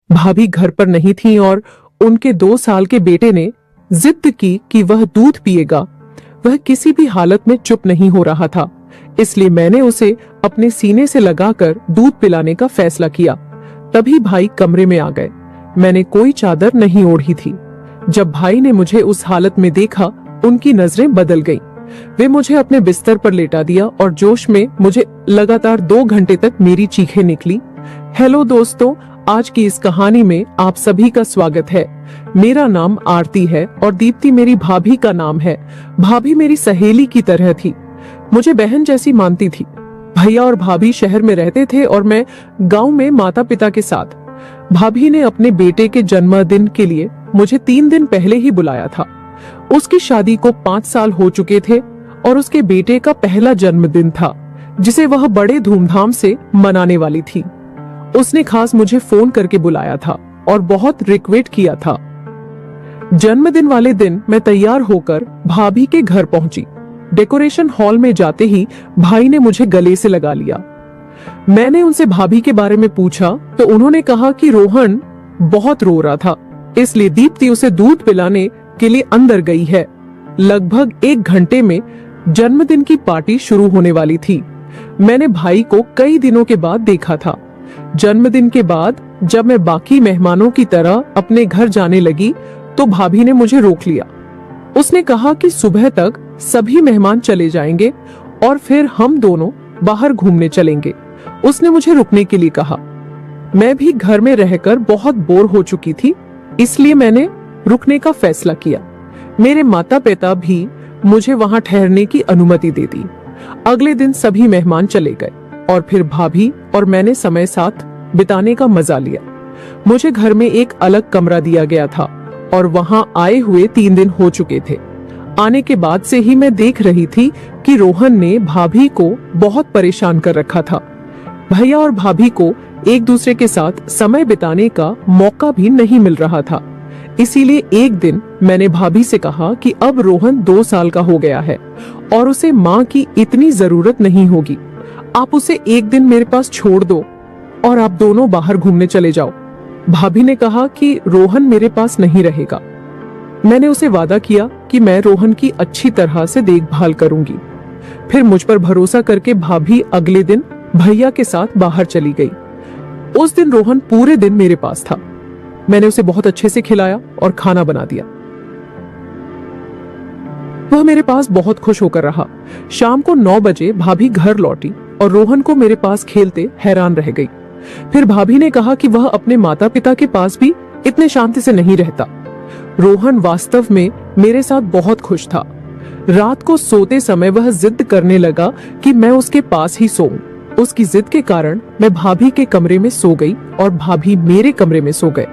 भाभी घर पर नहीं थी और उनके 2 साल के बेटे ने जिद की कि वह दूध पिएगा। वह किसी भी हालत में चुप नहीं हो रहा था, इसलिए मैंने उसे अपने सीने से लगाकर दूध पिलाने का फैसला किया। तभी भाई कमरे में आ गए। मैंने कोई चादर नहीं ओढ़ी थी। जब भाई ने मुझे उस हालत में देखा, उनकी नजरें बदल गईं। वे मुझे अपने बिस्तर पर लेटा दिया और जोश में मुझे लगातार 2 घंटे तक मेरी चीखें निकली। हेलो दोस्तों, आज की इस कहानी में आप सभी का स्वागत है। मेरा नाम आरती है और दीप्ति मेरी भाभी का नाम है। भाभी मेरी सहेली की तरह थी, मुझे बहन जैसी मानती थी। भैया और भाभी शहर में रहते थे और मैं गांव में माता पिता के साथ। भाभी ने अपने बेटे के जन्मदिन के लिए मुझे 3 दिन पहले ही बुलाया था। उसकी शादी को 5 साल हो चुके थे और उसके बेटे का पहला जन्मदिन था, जिसे वह बड़े धूमधाम से मनाने वाली थी। उसने खास मुझे फोन करके बुलाया था और बहुत रिक्वेस्ट किया था। जन्मदिन वाले दिन मैं तैयार होकर भाभी के घर पहुंची। डेकोरेशन हॉल में जाते ही भाई ने मुझे गले से लगा लिया। मैंने उनसे भाभी के बारे में पूछा तो उन्होंने कहा कि रोहन बहुत रो रहा था, इसलिए दीप्ति उसे दूध पिलाने के लिए अंदर गई है। लगभग 1 घंटे में जन्मदिन की पार्टी शुरू होने वाली थी। मैंने भाई को कई दिनों के बाद देखा था। जन्मदिन के बाद जब मैं बाकी मेहमानों की तरह अपने घर जाने लगी तो भाभी ने मुझे रोक लिया। उसने कहा कि सुबह तक सभी मेहमान चले जाएंगे और फिर हम दोनों बाहर घूमने चलेंगे। उसने मुझे रुकने के लिए कहा। मैं भी घर में रहकर बहुत बोर हो चुकी थी, इसलिए मैंने रुकने का फैसला किया। मेरे माता पिता भी मुझे वहां ठहरने की अनुमति दे दी। अगले दिन सभी मेहमान चले गए और फिर भाभी और मैंने समय साथ बिताने का मजा लिया। मुझे घर में एक अलग कमरा दिया गया था और वहां आए हुए 3 दिन हो चुके थे। आने के बाद से ही मैं देख रही थी कि रोहन ने भाभी को बहुत परेशान कर रखा था। भैया और भाभी को एक दूसरे के साथ समय बिताने का मौका भी नहीं मिल रहा था। इसीलिए एक दिन मैंने भाभी से कहा कि अब रोहन 2 साल का हो गया है और उसे माँ की इतनी जरूरत नहीं होगी। आप उसे एक दिन मेरे पास छोड़ दो और आप दोनों बाहर घूमने चले जाओ। भाभी ने कहा कि रोहन मेरे पास नहीं रहेगा। मैंने उसे वादा किया कि मैं रोहन की अच्छी तरह से देखभाल करूंगी। फिर मुझ पर भरोसा करके भाभी अगले दिन भैया के साथ बाहर चली गई। उस दिन रोहन पूरे दिन मेरे पास था। मैंने उसे बहुत अच्छे से खिलाया और खाना बना दिया। वह मेरे पास बहुत खुश होकर रहा। शाम को 9 बजे भाभी घर लौटी और रोहन को मेरे पास खेलते हैरान रह गई। फिर भाभी ने कहा कि वह अपने माता पिता के पास भी इतने शांति से नहीं रहता। रोहन वास्तव में मेरे साथ बहुत खुश था। रात को सोते समय वह जिद करने लगा कि मैं उसके पास ही सोऊं। उसकी जिद के कारण मैं भाभी के कमरे में सो गई और भाभी मेरे कमरे में सो गए।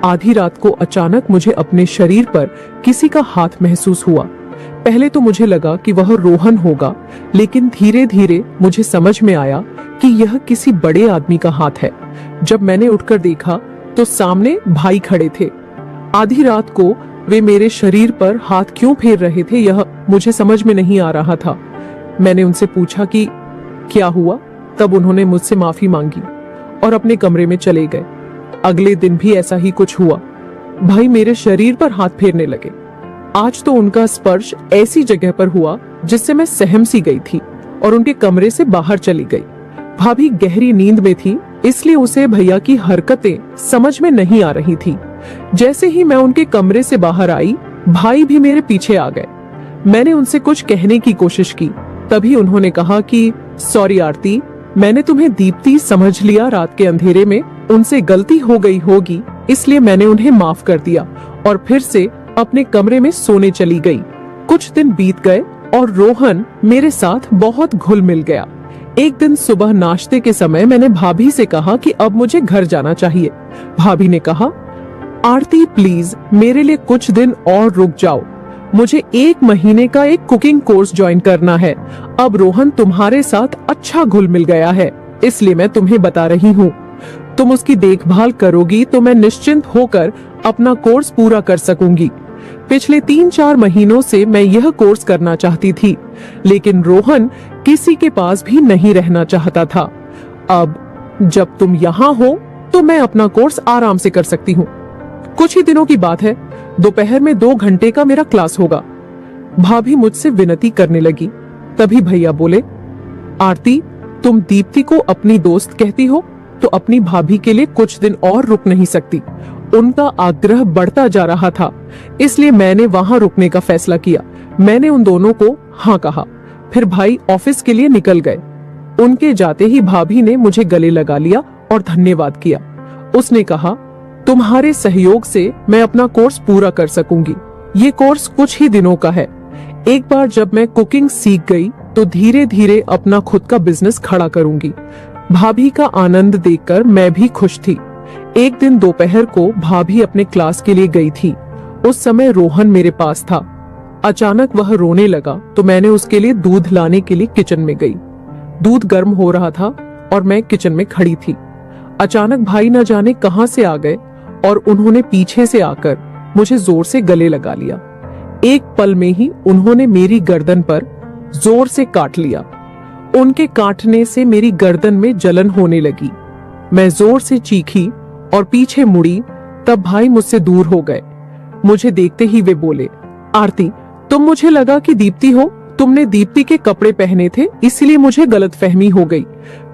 आधी रात को अचानक मुझे अपने शरीर पर किसी का हाथ महसूस हुआ। पहले तो मुझे लगा कि वह रोहन होगा, लेकिन धीरे धीरे मुझे समझ में आया कि यह किसी बड़े आदमी का हाथ है। जब मैंने उठकर देखा तो सामने भाई खड़े थे। आधी रात को वे मेरे शरीर पर हाथ क्यों फेर रहे थे, यह मुझे समझ में नहीं आ रहा था। मैंने उनसे पूछा कि क्या हुआ। तब उन्होंने मुझसे माफी मांगी और अपने कमरे में चले गए। अगले दिन भी ऐसा ही कुछ हुआ। भाई मेरे शरीर पर हाथ फेरने लगे। आज तो उनका स्पर्श ऐसी जगह पर हुआ जिससे मैं सहम सी गई थी और उनके कमरे से बाहर चली गई। भाभी गहरी नींद में थी, इसलिए उसे भैया की हरकतें समझ में नहीं आ रही थी। जैसे ही मैं उनके कमरे से बाहर आई, भाई भी मेरे पीछे आ गए। मैंने उनसे कुछ कहने की कोशिश की, तभी उन्होंने कहा कि सॉरी आरती, मैंने तुम्हें दीप्ति समझ लिया। रात के अंधेरे में उनसे गलती हो गई होगी, इसलिए मैंने उन्हें माफ कर दिया और फिर से अपने कमरे में सोने चली गई। कुछ दिन बीत गए और रोहन मेरे साथ बहुत घुल मिल गया। एक दिन सुबह नाश्ते के समय मैंने भाभी से कहा कि अब मुझे घर जाना चाहिए। भाभी ने कहा, आरती प्लीज मेरे लिए कुछ दिन और रुक जाओ। मुझे 1 महीने का एक कुकिंग कोर्स ज्वाइन करना है। अब रोहन तुम्हारे साथ अच्छा घुल मिल गया है, इसलिए मैं तुम्हें बता रही हूँ। तुम उसकी देखभाल करोगी तो मैं निश्चिंत होकर अपना कोर्स पूरा कर सकूंगी। पिछले 3-4 महीनों से मैं यह कोर्स करना चाहती थी, लेकिन रोहन किसी के पास भी नहीं रहना चाहता था। अब जब तुम यहाँ हो तो मैं अपना कोर्स आराम से कर सकती हूँ। कुछ ही दिनों की बात है, दोपहर में 2 घंटे का मेरा क्लास होगा। भाभी मुझसे विनती करने लगी। तभी भैया बोले, आरती, तुम दीप्ति को अपनी दोस्त कहती हो तो अपनी भाभी के लिए कुछ दिन और रुक नहीं सकती। उनका आग्रह बढ़ता जा रहा था, इसलिए मैंने वहां रुकने का फैसला किया। मैंने उन दोनों को हाँ कहा। फिर भाई ऑफिस के लिए निकल गए। उनके जाते ही भाभी ने मुझे गले लगा लिया और धन्यवाद किया। उसने कहा, तुम्हारे सहयोग से मैं अपना कोर्स पूरा कर सकूंगी। ये कोर्स कुछ ही दिनों का है। एक बार जब मैं कुकिंग सीख गई तो धीरे धीरे अपना खुद का बिजनेस खड़ा करूंगी। भाभी का आनंद देखकर मैं भी खुश थी। एक दिन दोपहर को भाभी अपने क्लास के लिए गई थी। उस समय रोहन मेरे पास था। अचानक वह रोने लगा तो मैंने उसके लिए दूध लाने के लिए किचन में गई। दूध गर्म हो रहा था और मैं किचन में खड़ी थी। अचानक भाई न जाने कहां से आ गए और उन्होंने पीछे से आकर मुझे जोर से गले लगा लिया। एक पल में ही उन्होंने मेरी गर्दन पर जोर से काट लिया। उनके काटने से मेरी गर्दन में जलन होने लगी। मैं जोर से चीखी और पीछे मुड़ी, तब भाई मुझसे दूर हो गए। मुझे देखते ही वे बोले, आरती, तुम मुझे लगा कि दीप्ति हो। तुमने दीप्ति के कपड़े पहने थे, इसलिए मुझे गलतफहमी हो गई।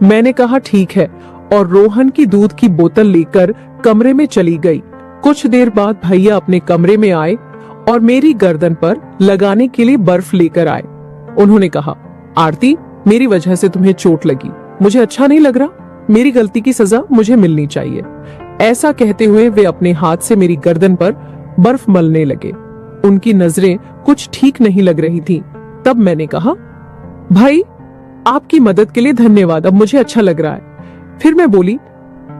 मैंने कहा ठीक है और रोहन की दूध की बोतल लेकर कमरे में चली गई। कुछ देर बाद भैया अपने कमरे में आए और मेरी गर्दन पर लगाने के लिए बर्फ लेकर आए। उन्होंने कहा, आरती, मेरी वजह से तुम्हें चोट लगी, मुझे अच्छा नहीं लग रहा। मेरी गलती की सजा मुझे मिलनी चाहिए। ऐसा कहते हुए वे अपने हाथ से मेरी गर्दन पर बर्फ मलने लगे। उनकी नजरें कुछ ठीक नहीं लग रही थी। तब मैंने कहा, भाई, आपकी मदद के लिए धन्यवाद, अब मुझे अच्छा लग रहा है। फिर मैं बोली,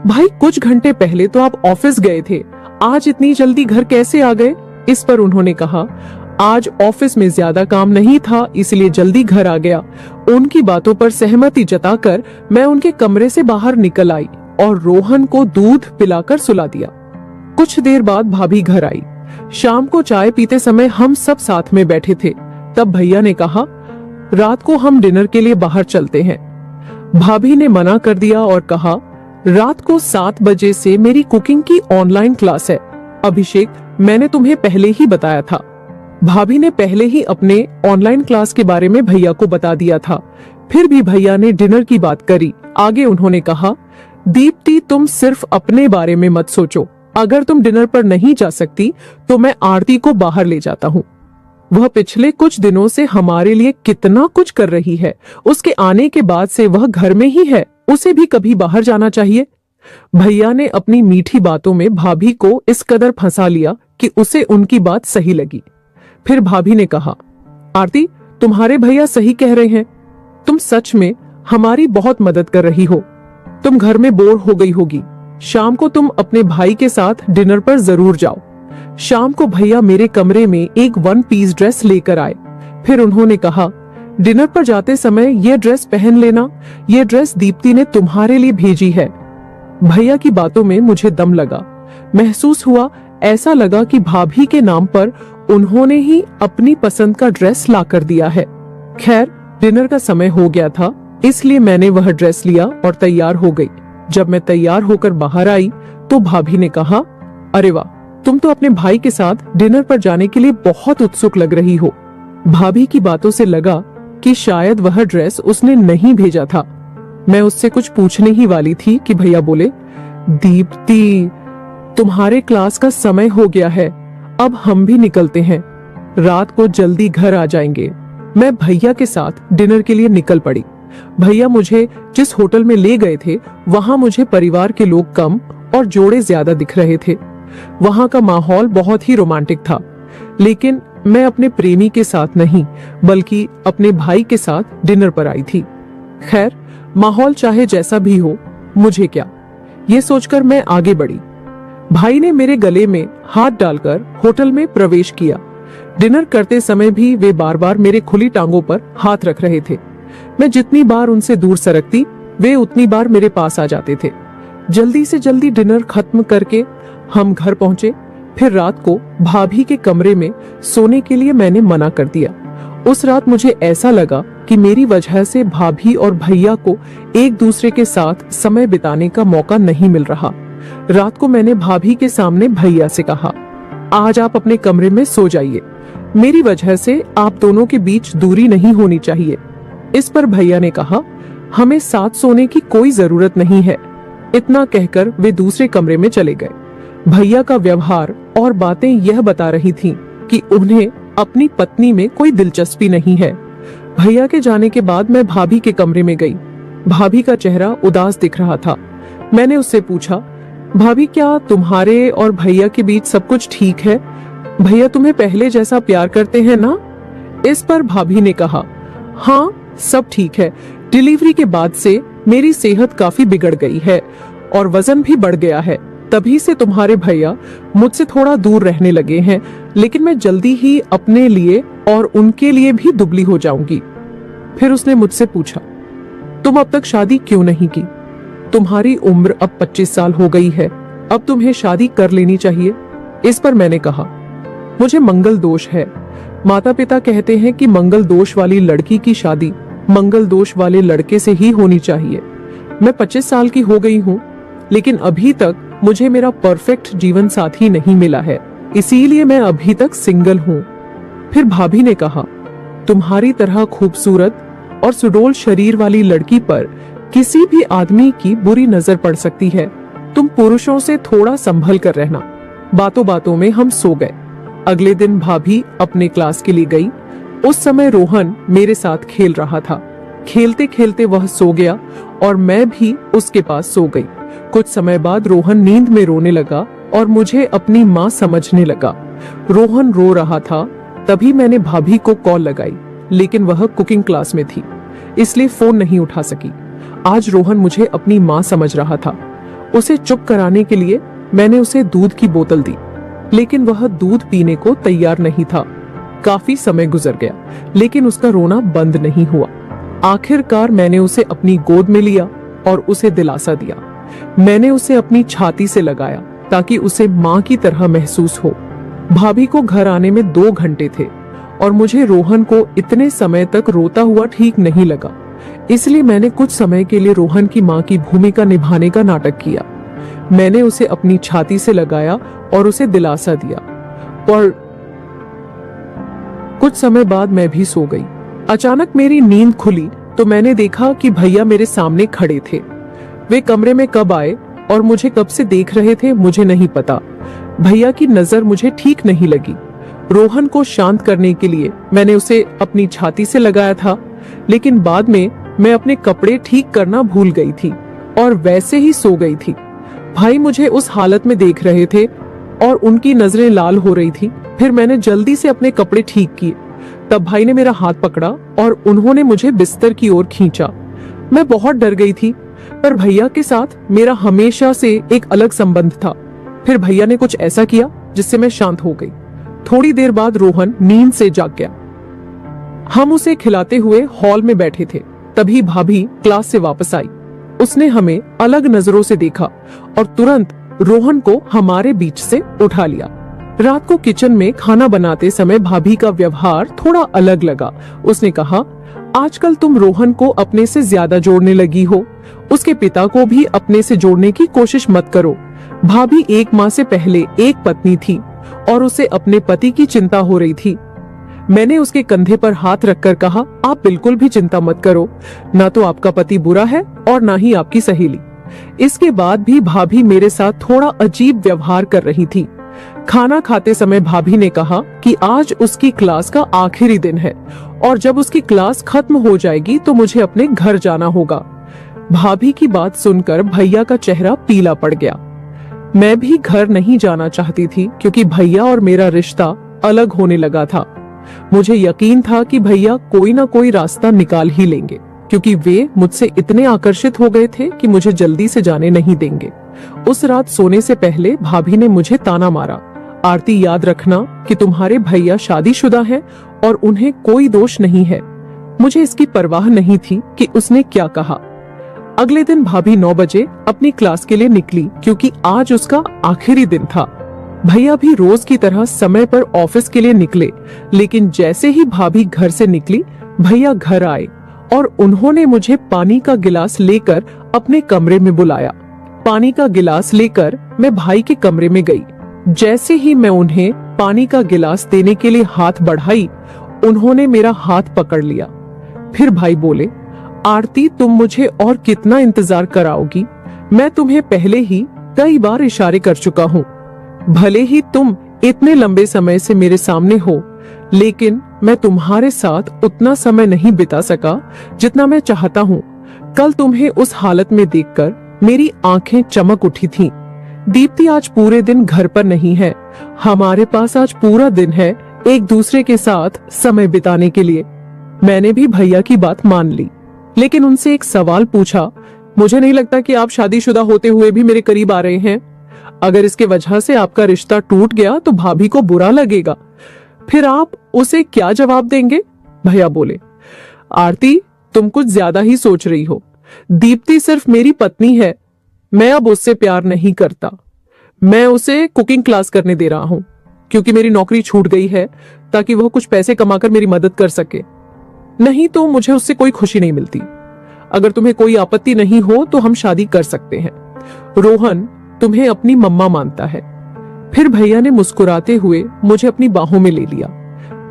भाई, कुछ घंटे पहले तो आप ऑफिस गए थे, आज इतनी जल्दी घर कैसे आ गए? इस पर उन्होंने कहा, आज ऑफिस में ज्यादा काम नहीं था, इसलिए जल्दी घर आ गया। उनकी बातों पर सहमति जताकर मैं उनके कमरे से बाहर निकल आई और रोहन को दूध पिलाकर सुला दिया। कुछ देर बाद भाभी घर आई। शाम को चाय पीते समय हम सब साथ में बैठे थे। तब भैया ने कहा, रात को हम डिनर के लिए बाहर चलते हैं। भाभी ने मना कर दिया और कहा, रात को 7 बजे से मेरी कुकिंग की ऑनलाइन क्लास है। अभिषेक, मैंने तुम्हें पहले ही बताया था। भाभी ने पहले ही अपने ऑनलाइन क्लास के बारे में भैया को बता दिया था। फिर भी भैया ने डिनर की बात करी। आगे उन्होंने कहा, दीप्ति, तुम सिर्फ अपने बारे में मत सोचो। अगर तुम डिनर पर नहीं जा सकती तो मैं आरती को बाहर ले जाता हूँ। वह पिछले कुछ दिनों से हमारे लिए कितना कुछ कर रही है। उसके आने के बाद से वह घर में ही है, उसे भी कभी बाहर जाना चाहिए। भैया ने अपनी मीठी बातों में भाभी को इस कदर फंसा लिया कि उसे उनकी बात सही लगी। फिर भाभी ने कहा, आरती, तुम्हारे भैया सही कह रहे हैं। तुम सच में हमारी बहुत मदद कर रही हो। तुम घर में बोर हो गई होगी। शाम को तुम अपने भाई के साथ डिनर पर जरूर जाओ। शाम को भैया मेरे कमरे में एक 1 पीस ड्रेस लेकर आए। फिर उन्होंने कहा, डिनर पर जाते समय ये ड्रेस पहन लेना, ये ड्रेस दीप्ति ने तुम्हारे लिए भेजी है। भैया की बातों में मुझे दम लगा। महसूस हुआ, ऐसा लगा कि भाभी के नाम पर उन्होंने ही अपनी पसंद का ड्रेस ला कर दिया है। खैर, डिनर का समय हो गया था, इसलिए मैंने वह ड्रेस लिया और तैयार हो गई। जब मैं तैयार होकर बाहर आई तो भाभी ने कहा, अरे वाह, तुम तो अपने भाई के साथ डिनर पर जाने के लिए बहुत उत्सुक लग रही हो। भाभी की बातों से लगा कि शायद वह ड्रेस उसने नहीं भेजा था। मैं उससे कुछ पूछने ही वाली थी कि भैया बोले, दीप्ति, तुम्हारे क्लास का समय हो गया है, अब हम भी निकलते हैं। रात को जल्दी घर आ जाएंगे। मैं भैया के साथ डिनर के लिए निकल पड़ी। भैया मुझे जिस होटल में ले गए थे, वहां मुझे परिवार के लोग कम और जोड़े ज्यादा दिख रहे थे। वहां का माहौल बहुत ही रोमांटिक था, लेकिन मैं अपने प्रेमी के साथ नहीं, बल्कि अपने भाई के साथ डिनर पर आई थी। खैर, माहौल चाहे जैसा भी हो, मुझे क्या, ये सोचकर मैं आगे बढ़ी। भाई ने मेरे गले में हाथ डालकर होटल में प्रवेश किया। डिनर करते समय भी वे बार बार मेरे खुली टांगों पर हाथ रख रहे थे। मैं जितनी बार उनसे दूर सरकती, वे उतनी बार मेरे पास आ जाते थे। जल्दी से जल्दी डिनर खत्म करके हम घर पहुंचे। फिर रात को भाभी के कमरे में सोने के लिए मैंने मना कर दिया। उस रात मुझे ऐसा लगा कि मेरी वजह से भाभी और भैया को एक दूसरे के साथ समय बिताने का मौका नहीं मिल रहा। रात को मैंने भाभी के सामने भैया से कहा, आज आप अपने कमरे में सो जाइए, मेरी वजह से आप दोनों के बीच दूरी नहीं होनी चाहिए। इस पर भैया ने कहा, हमें साथ सोने की कोई जरूरत नहीं है। इतना कहकर वे दूसरे कमरे में चले गए। भैया का व्यवहार और बातें यह बता रही थीं कि उन्हें अपनी पत्नी में कोई दिलचस्पी नहीं है। भैया के जाने के बाद मैं भाभी के कमरे में गई। भाभी का चेहरा उदास दिख रहा था। मैंने उससे पूछा, भाभी क्या तुम्हारे और भैया के बीच सब कुछ ठीक है? भैया तुम्हें पहले जैसा प्यार करते हैं ना? इस पर भाभी ने कहा, हाँ सब ठीक है। डिलीवरी के बाद से मेरी सेहत काफी बिगड़ गई है और वजन भी बढ़ गया है। तभी से तुम्हारे भैया मुझसे थोड़ा दूर रहने लगे हैं, लेकिन मैं जल्दी ही अपने लिए और उनके लिए भी दुबली हो जाऊंगी। फिर उसने मुझसे पूछा, तुम अब तक शादी क्यों नहीं की? तुम्हारी उम्र अब 25 साल हो गई है, अब तुम्हें शादी कर लेनी चाहिए। इस पर मैंने कहा, मुझे मंगल दोष है। माता पिता कहते हैं कि मंगल दोष वाली लड़की की शादी मंगल दोष वाले लड़के से ही होनी चाहिए। मैं 25 साल की हो गई हूँ, लेकिन अभी तक मुझे मेरा परफेक्ट जीवन साथी नहीं मिला है, इसीलिए मैं अभी तक सिंगल हूँ। फिर भाभी ने कहा, तुम्हारी तरह खूबसूरत और सुडौल शरीर वाली लड़की पर किसी भी आदमी की बुरी नजर पड़ सकती है। तुम पुरुषों से थोड़ा संभल कर रहना। बातों बातों में हम सो गए। अगले दिन भाभी अपने क्लास के लिए गई। उस समय रोहन मेरे साथ खेल रहा था। खेलते खेलते वह सो गया और मैं भी उसके पास सो गई। कुछ समय बाद रोहन नींद में रोने लगा और मुझे अपनी माँ समझने लगा। रोहन रो रहा था। तभी मैंने भाभी को कॉल लगाई, लेकिन वह कुकिंग क्लास में थी, इसलिए फोन नहीं उठा सकी। आज रोहन मुझे अपनी माँ समझ रहा था। उसे चुप कराने के लिए मैंने उसे दूध की बोतल दी, लेकिन वह दूध पीने को तैयार नहीं था। काफी समय गुजर गया, लेकिन उसका रोना बंद नहीं हुआ। आखिरकार मैंने उसे अपनी गोद में लिया और उसे दिलासा दिया। मैंने उसे अपनी छाती से लगाया ताकि उसे माँ की तरह महसूस हो। भाभी को घर आने में 2 घंटे थे और मुझे रोहन को इतने समय तक रोता हुआ ठीक नहीं लगा, इसलिए मैंने कुछ समय के लिए रोहन की माँ की भूमिका निभाने का नाटक किया। मैंने उसे अपनी छाती से लगाया और उसे दिलासा दिया और कुछ समय बाद मैं भी सो गई। अचानक मेरी नींद खुली तो मैंने देखा कि भैया मेरे सामने खड़े थे। वे कमरे में कब आए और मुझे कब से देख रहे थे मुझे नहीं पता। भैया की नजर मुझे ठीक नहीं लगी। रोहन को शांत करने के लिए मैंने उसे अपनी छाती से लगाया था, लेकिन बाद में मैं अपने कपड़े ठीक करना भूल गई थी और वैसे ही सो गई थी। भाई मुझे उस हालत में देख रहे थे और उनकी नजरें लाल हो रही थी। फिर मैंने जल्दी से अपने कपड़े ठीक किए। तब भाई ने मेरा हाथ पकड़ा और उन्होंने मुझे बिस्तर की ओर खींचा। मैं बहुत डर गई थी, पर भैया के साथ मेरा हमेशा से एक अलग संबंध था। फिर भैया ने कुछ ऐसा किया जिससे मैं शांत हो गई। थोड़ी देर बाद रोहन नींद से जाग गया। हम उसे खिलाते हुए हॉल में बैठे थे। तभी भाभी क्लास से वापस आई। उसने हमें अलग नजरों से देखा और तुरंत रोहन को हमारे बीच से उठा लिया। रात को किचन में खाना बनाते समय भाभी का व्यवहार थोड़ा अलग लगा। उसने कहा, आजकल तुम रोहन को अपने से ज्यादा जोड़ने लगी हो। उसके पिता को भी अपने से जोड़ने की कोशिश मत करो। भाभी 1 माह से पहले एक पत्नी थी और उसे अपने पति की चिंता हो रही थी। मैंने उसके कंधे पर हाथ रखकर कहा, आप बिल्कुल भी चिंता मत करो, ना तो आपका पति बुरा है और ना ही आपकी सहेली। इसके बाद भी भाभी मेरे साथ थोड़ा अजीब व्यवहार कर रही थी। खाना खाते समय भाभी ने कहा कि आज उसकी क्लास का आखिरी दिन है और जब उसकी क्लास खत्म हो जाएगी तो मुझे अपने घर जाना होगा। भाभी की बात सुनकर भैया का चेहरा पीला पड़ गया। मैं भी घर नहीं जाना चाहती थी क्योंकि भैया और मेरा रिश्ता अलग होने लगा था। मुझे यकीन था कि भैया कोई ना कोई रास्ता निकाल ही लेंगे, क्योंकि वे मुझसे इतने आकर्षित हो गए थे कि मुझे जल्दी से जाने नहीं देंगे। उस रात सोने से पहले भाभी ने मुझे ताना मारा, आरती याद रखना कि तुम्हारे भैया शादीशुदा हैं और उन्हें कोई दोष नहीं है। मुझे इसकी परवाह नहीं थी कि उसने क्या कहा। अगले दिन भाभी 9 बजे अपनी क्लास के लिए निकली क्योंकि आज उसका आखिरी दिन था। भैया भी रोज की तरह समय पर ऑफिस के लिए निकले, लेकिन जैसे ही भाभी घर से निकली भैया घर आए और उन्होंने मुझे पानी का गिलास लेकर अपने कमरे में बुलाया। पानी का गिलास लेकर मैं भाई के कमरे में गई। जैसे ही मैं उन्हें पानी का गिलास देने के लिए हाथ बढ़ाई, उन्होंने मेरा हाथ पकड़ लिया। फिर भाई बोले, आरती, तुम मुझे और कितना इंतजार कराओगी? मैं तुम्हें पहले ही कई बार इशारे कर चुका हूँ। भले ही तुम इतने लंबे समय से मेरे सामने हो, लेकिन मैं तुम्हारे साथ उतना समय नहीं बिता सका जितना मैं चाहता हूँ। कल तुम्हें उस हालत में देखकर मेरी आंखें चमक उठी थीं। दीप्ति आज पूरे दिन घर पर नहीं है। हमारे पास आज पूरा दिन है एक दूसरे के साथ समय बिताने के लिए। मैंने भी भैया की बात मान ली, लेकिन उनसे एक सवाल पूछा। मुझे नहीं लगता कि आप शादीशुदा होते हुए भी मेरे करीब आ रहे हैं। अगर इसके वजह से आपका रिश्ता टूट गया तो भाभी को बुरा लगेगा। फिर आप उसे क्या जवाब देंगे? भैया बोले, आरती, तुम कुछ ज्यादा ही सोच रही हो। दीप्ति सिर्फ मेरी पत्नी है। मैं अब उससे प्यार नहीं करता। मैं उसे कुकिंग क्लास करने दे रहा हूं क्योंकि मेरी नौकरी छूट गई है, ताकि वह कुछ पैसे कमाकर मेरी मदद कर सके। नहीं तो मुझे उससे कोई खुशी नहीं मिलती। अगर तुम्हें कोई आपत्ति नहीं हो तो हम शादी कर सकते हैं। रोहन तुम्हें अपनी मम्मा मानता है। फिर भैया ने मुस्कुराते हुए मुझे अपनी बाहों में ले लिया।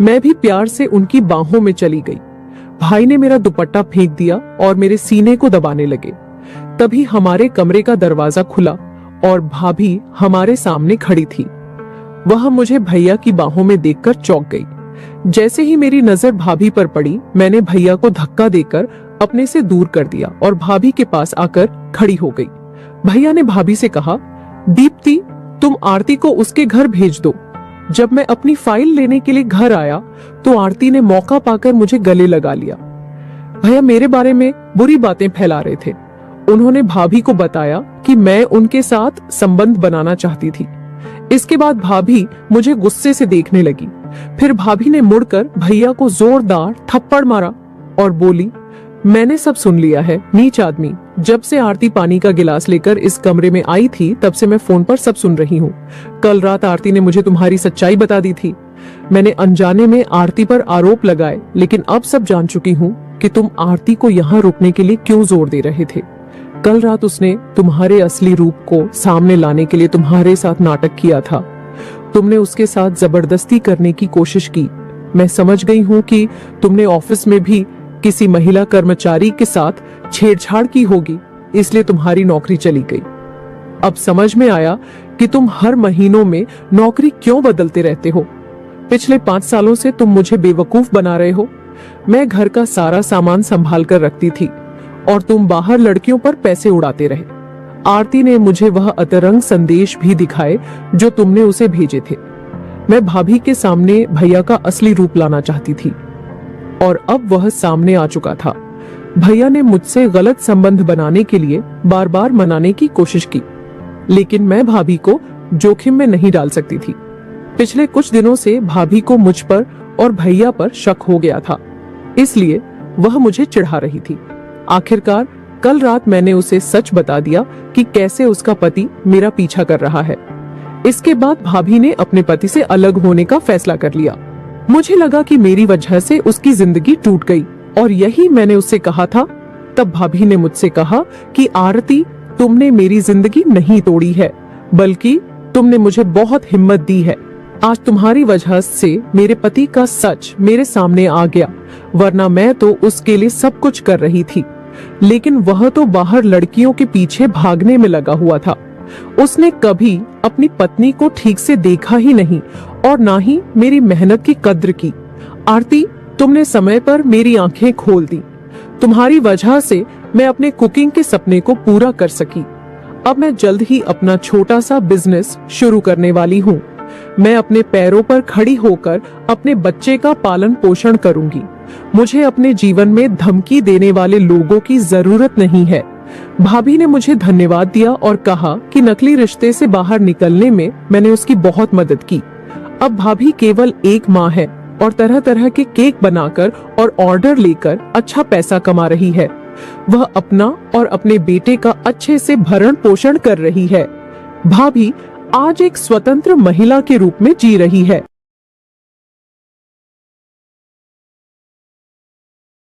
मैं भी प्यार से उनकी बाहों में चली गई। भाई ने मेरा दुपट्टा फेंक दिया और मेरे सीने को दबाने लगे। तभी हमारे कमरे का दरवाजा खुला और भाभी हमारे सामने खड़ी थी। वह मुझे भैया की बाहों में देखकर चौंक गई। जैसे ही मेरी नजर भाभी पर पड़ी, मैंने भैया को धक्का देकर अपने से दूर कर दिया और भाभी के पास आकर खड़ी हो गई। भैया ने भाभी से कहा, दीप्ति, तुम आरती को उसके घर भेज दो। जब मैं अपनी फाइल लेने के लिए घर आया तो आरती ने मौका पाकर मुझे गले लगा लिया। भैया मेरे बारे में बुरी बातें फैला रहे थे। उन्होंने भाभी को बताया कि मैं उनके साथ संबंध बनाना चाहती थी। इसके बाद भाभी मुझे गुस्से से देखने लगी। फिर भाभी ने मुड़कर भैया को जोरदार थप्पड़ मारा और बोली, मैंने सब सुन लिया है नीच आदमी। जब से आरती पानी का गिलास लेकर इस कमरे में आई थी, तब से मैं फोन पर सब सुन रही हूँ। कल रात आरती ने मुझे तुम्हारी सच्चाई बता दी थी। मैंने अनजाने में आरती पर आरोप लगाए, लेकिन अब सब जान चुकी हूँ कि तुम आरती को यहाँ रुकने के लिए क्यों जोर दे रहे थे। कल रात उसने तुम्हारे असली रूप को सामने लाने के लिए तुम्हारे साथ नाटक किया था। तुमने उसके साथ जबरदस्ती करने की कोशिश की। मैं समझ गई हूँ कि तुमने ऑफिस में भी किसी महिला कर्मचारी के साथ छेड़छाड़ की होगी, इसलिए तुम्हारी नौकरी चली गई। अब समझ में आया कि तुम हर महीनों में नौकरी क्यों बदलते रहते हो। पिछले 5 सालों से तुम मुझे बेवकूफ बना रहे हो। मैं घर का सारा सामान संभाल कर रखती थी और तुम बाहर लड़कियों पर पैसे उड़ाते रहे। आरती ने मुझे वह अतरंग संदेश भी दिखाए जो तुमने उसे भेजे थे। मैं भाभी के सामने भैया का असली रूप लाना चाहती थी और अब वह सामने आ चुका था। भैया ने मुझसे गलत संबंध बनाने के लिए बार बार मनाने की कोशिश की, लेकिन मैं भाभी को जोखिम में नहीं डाल सकती थी। पिछले कुछ दिनों से भाभी को मुझ पर और भैया पर शक हो गया था, इसलिए वह मुझे चिढ़ा रही थी। आखिरकार कल रात मैंने उसे सच बता दिया कि कैसे उसका पति मेरा पीछा कर रहा है। इसके बाद भाभी ने अपने पति से अलग होने का फैसला कर लिया। मुझे लगा कि मेरी वजह से उसकी जिंदगी टूट गई और यही मैंने उससे कहा था। तब भाभी ने मुझसे कहा कि आरती, तुमने मेरी जिंदगी नहीं तोड़ी है, बल्कि तुमने मुझे बहुत हिम्मत दी है। आज तुम्हारी वजह से मेरे पति का सच मेरे सामने आ गया, वरना मैं तो उसके लिए सब कुछ कर रही थी, लेकिन वह तो बाहर लड़कियों के पीछे भागने में लगा हुआ था। उसने कभी अपनी पत्नी को ठीक से देखा ही नहीं और ना ही मेरी मेहनत की कद्र की। आरती, तुमने समय पर मेरी आंखें खोल दी। तुम्हारी वजह से मैं अपने कुकिंग के सपने को पूरा कर सकी। अब मैं जल्द ही अपना छोटा सा बिजनेस शुरू करने वाली हूँ। मैं अपने पैरों पर खड़ी होकर अपने बच्चे का पालन पोषण करूंगी। मुझे अपने जीवन में धमकी देने वाले लोगों की जरूरत नहीं है। भाभी ने मुझे धन्यवाद दिया और कहा कि नकली रिश्ते से बाहर निकलने में मैंने उसकी बहुत मदद की। अब भाभी केवल एक माँ है और तरह तरह के केक बनाकर और ऑर्डर लेकर अच्छा पैसा कमा रही है। वह अपना और अपने बेटे का अच्छे से भरण पोषण कर रही है। भाभी आज एक स्वतंत्र महिला के रूप में जी रही है।